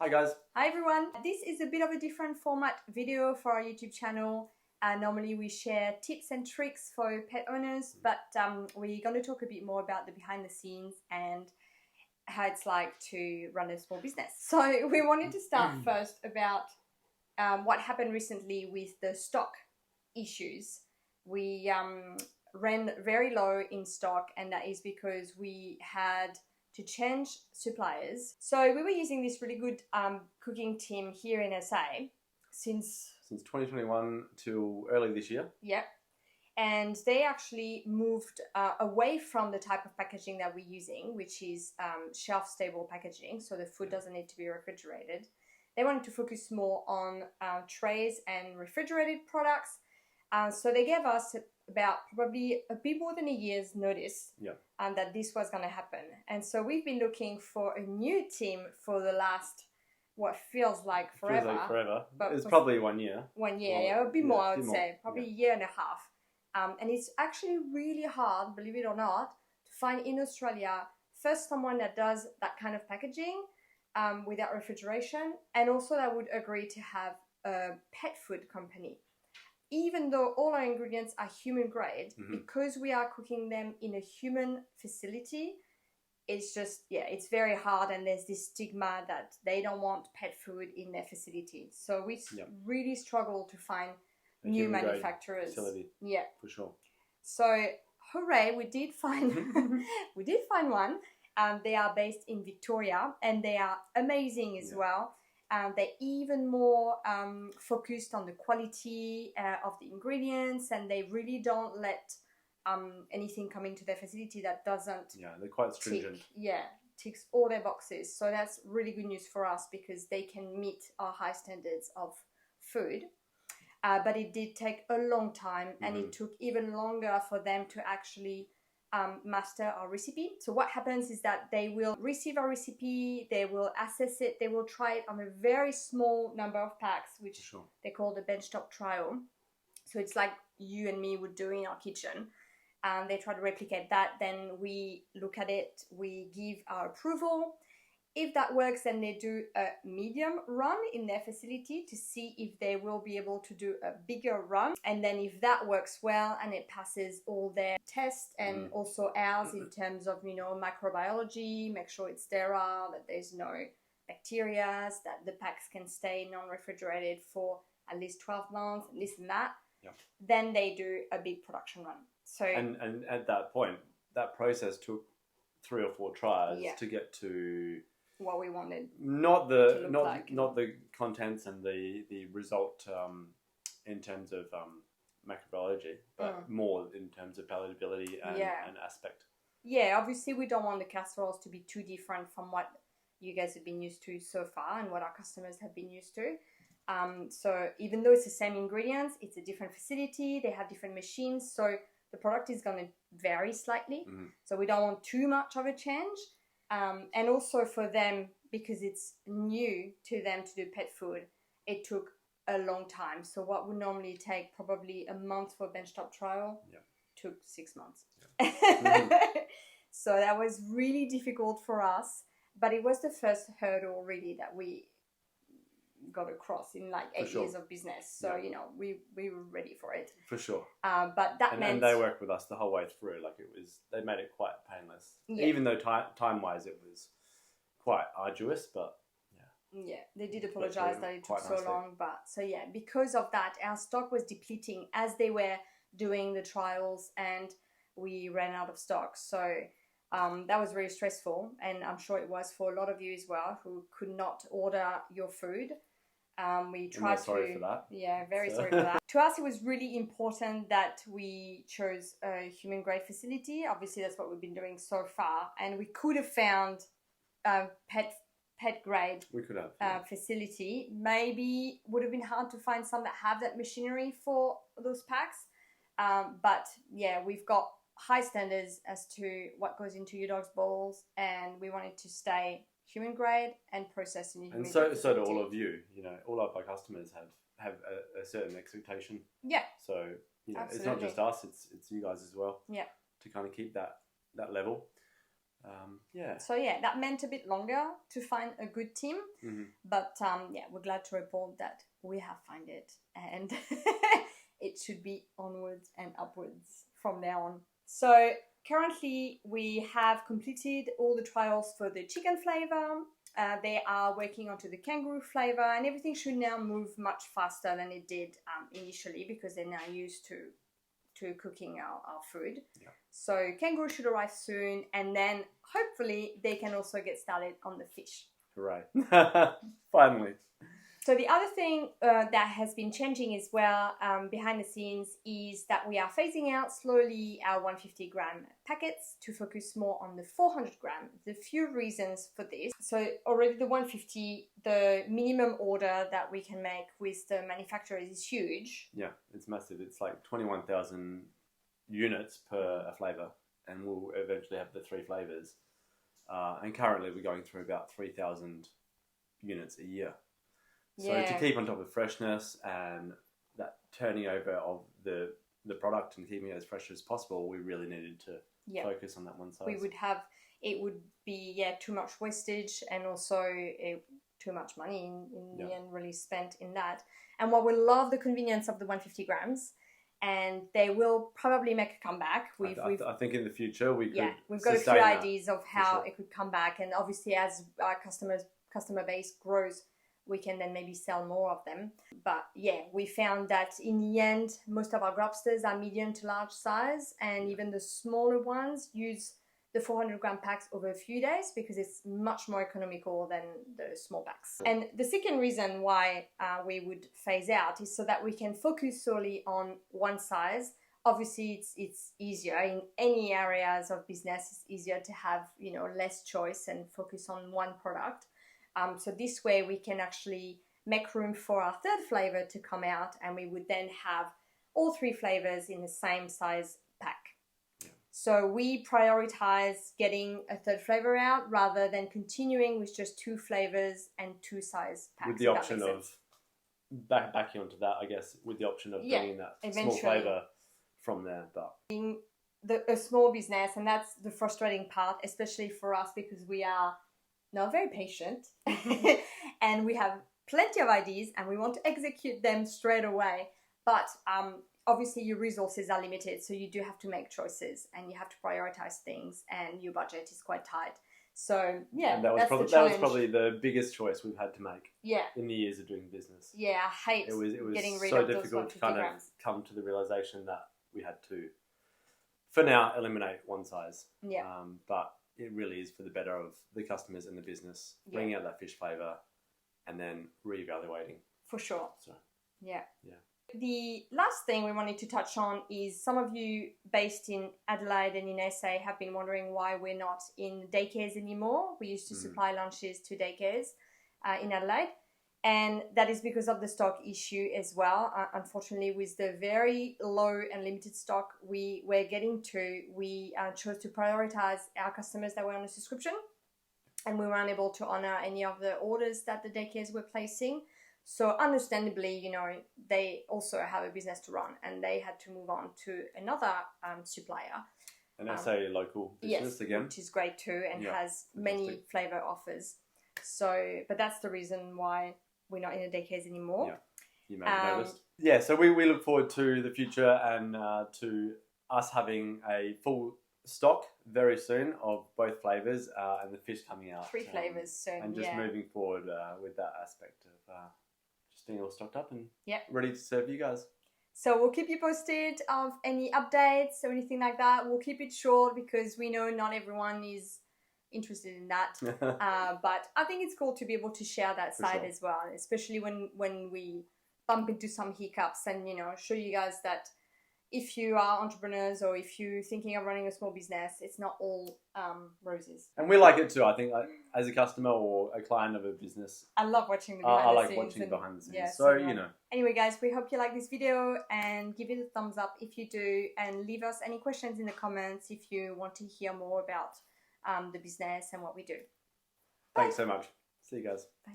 Hi guys. Hi everyone. This is a bit of a different format video for our YouTube channel. Normally we share tips and tricks for pet owners, but we're going to talk a bit more about the behind the scenes and how it's like to run a small business. So we wanted to start first about what happened recently with the stock issues. We ran very low in stock, and that is because we had to change suppliers. So we were using this really good cooking team here in SA since 2021 till early this year. Yep. And they actually moved away from the type of packaging that we're using, which is shelf-stable packaging, so the food doesn't need to be refrigerated. They wanted to focus more on trays and refrigerated products. So they gave us about probably a bit more than a year's notice that this was going to happen. And so we've been looking for a new team for the last, what feels like forever. Feels like forever. But it's probably 1 year. 1 year, a bit more I would say, probably a year and a half. And it's actually really hard, believe it or not, to find in Australia first someone that does that kind of packaging without refrigeration, and also that would agree to have a pet food company. Even though all our ingredients are human grade, because we are cooking them in a human facility, it's just, it's very hard, and there's this stigma that they don't want pet food in their facility. So we really struggle to find new manufacturers. Facility. Yeah. For sure. So, hooray, we did find one. They are based in Victoria, and they are amazing as well. They're even more focused on the quality of the ingredients, and they really don't let anything come into their facility that doesn't they're quite stringent. Ticks all their boxes. So that's really good news for us, because they can meet our high standards of food. But it did take a long time, and it took even longer for them to actually master our recipe. So what happens is that they will receive our recipe, they will assess it, they will try it on a very small number of packs, which they call the benchtop trial. So it's like you and me would do in our kitchen. And they try to replicate that. Then we look at it, we give our approval. If that works, then they do a medium run in their facility to see if they will be able to do a bigger run. And then if that works well and it passes all their tests and also ours in terms of, microbiology, make sure it's sterile, that there's no bacteria, that the packs can stay non-refrigerated for at least 12 months, and this and that, then they do a big production run. So and at that point, that process took 3 or 4 tries to get to what we wanted. Not the contents and the result in terms of microbiology, but more in terms of palatability and aspect. Yeah, obviously we don't want the casseroles to be too different from what you guys have been used to so far and what our customers have been used to. So even though it's the same ingredients, it's a different facility, they have different machines, so the product is going to vary slightly. So we don't want too much of a change. And also for them, because it's new to them to do pet food, it took a long time. So what would normally take probably a month for a benchtop trial took 6 months. So that was really difficult for us. But it was the first hurdle really that we got across in like 8 years of business. So, we were ready for it. For sure. But that meant... And they worked with us the whole way through. They made it quite painless. Even though time-wise it was quite arduous, but they did apologize that it took so long. But so because of that, our stock was depleting as they were doing the trials, and we ran out of stock. So that was very stressful, and I'm sure it was for a lot of you as well who could not order your food. We tried sorry for that. Yeah, very sorry for that. To us, it was really important that we chose a human grade facility. Obviously, that's what we've been doing so far, and we could have found a pet grade facility. Maybe would have been hard to find some that have that machinery for those packs. But we've got high standards as to what goes into your dog's bowls, and we wanted to stay human grade and processed in a human grade. And so do all of you. All of our customers have a certain expectation. Yeah. So it's not just us; it's you guys as well. Yeah. To kind of keep that level. So yeah, that meant a bit longer to find a good team, but yeah, we're glad to report that we have found it, and it should be onwards and upwards from now on. So currently we have completed all the trials for the chicken flavor. They are working onto the kangaroo flavor, and everything should now move much faster than it did initially, because they're now used to cooking our food. Yeah. So kangaroo should arrive soon, and then hopefully they can also get started on the fish. Hooray. Finally. So the other thing that has been changing as well behind the scenes is that we are phasing out slowly our 150 gram packets to focus more on the 400 gram. There's a few reasons for this. So already the 150, the minimum order that we can make with the manufacturers is huge. Yeah, it's massive. It's like 21,000 units per a flavour, and we'll eventually have the 3 flavours. And currently we're going through about 3,000 units a year. So to keep on top of freshness and that turning over of the product and keeping it as fresh as possible, we really needed to focus on that one size. It would be too much wastage, and also too much money in the end really spent in that. And while we love the convenience of the 150 grams, and they will probably make a comeback. I think in the future we've got a few ideas of how it could come back, and obviously as our customer base grows, we can then maybe sell more of them. But yeah, we found that in the end, most of our grubsters are medium to large size, and even the smaller ones use the 400 gram packs over a few days because it's much more economical than the small packs. And the second reason why we would phase out is so that we can focus solely on one size. Obviously, it's easier in any areas of business. It's easier to have less choice and focus on one product. So this way we can actually make room for our third flavor to come out, and we would then have all 3 flavors in the same size pack. Yeah. So we prioritize getting a third flavor out rather than continuing with just 2 flavors and 2 size packs. With the option of backing onto that, I guess, with the option of bringing that small flavor from there. But being a small business, and that's the frustrating part, especially for us, because we are not very patient and we have plenty of ideas and we want to execute them straight away, but obviously your resources are limited, so you do have to make choices and you have to prioritize things, and your budget is quite tight. So that was probably the biggest choice we've had to make in the years of doing business. I hate it was getting rid so of difficult those to kind of come to the realization that we had to, for now, eliminate one size. But it really is for the better of the customers and the business, bringing out that fish flavour and then reevaluating. For sure. So, The last thing we wanted to touch on is some of you based in Adelaide and in SA have been wondering why we're not in daycares anymore. We used to supply lunches to daycares in Adelaide, and that is because of the stock issue as well. Unfortunately, with the very low and limited stock we were getting to, we chose to prioritize our customers that were on a subscription, and we weren't able to honor any of the orders that the daycares were placing. So understandably, they also have a business to run, and they had to move on to another supplier. And SA local business again. Which is great too, and has many flavour offers. So, but that's the reason why we're not in the daycares anymore. Yeah, you may have noticed. Yeah, so we look forward to the future and to us having a full stock very soon of both flavours and the fish coming out. 3 flavours soon, and just moving forward with that aspect of just being all stocked up and ready to serve you guys. So we'll keep you posted of any updates or anything like that. We'll keep it short because we know not everyone is interested in that. But I think it's cool to be able to share that side as well, especially when we bump into some hiccups and, show you guys that if you are entrepreneurs or if you're thinking of running a small business, it's not all roses. And we like it too. I think as a customer or a client of a business, I love watching the behind the scenes. I like watching behind the scenes. Yeah, so, Anyway, guys, we hope you like this video and give it a thumbs up if you do, and leave us any questions in the comments if you want to hear more about the business and what we do. Thanks so much. See you guys. Bye.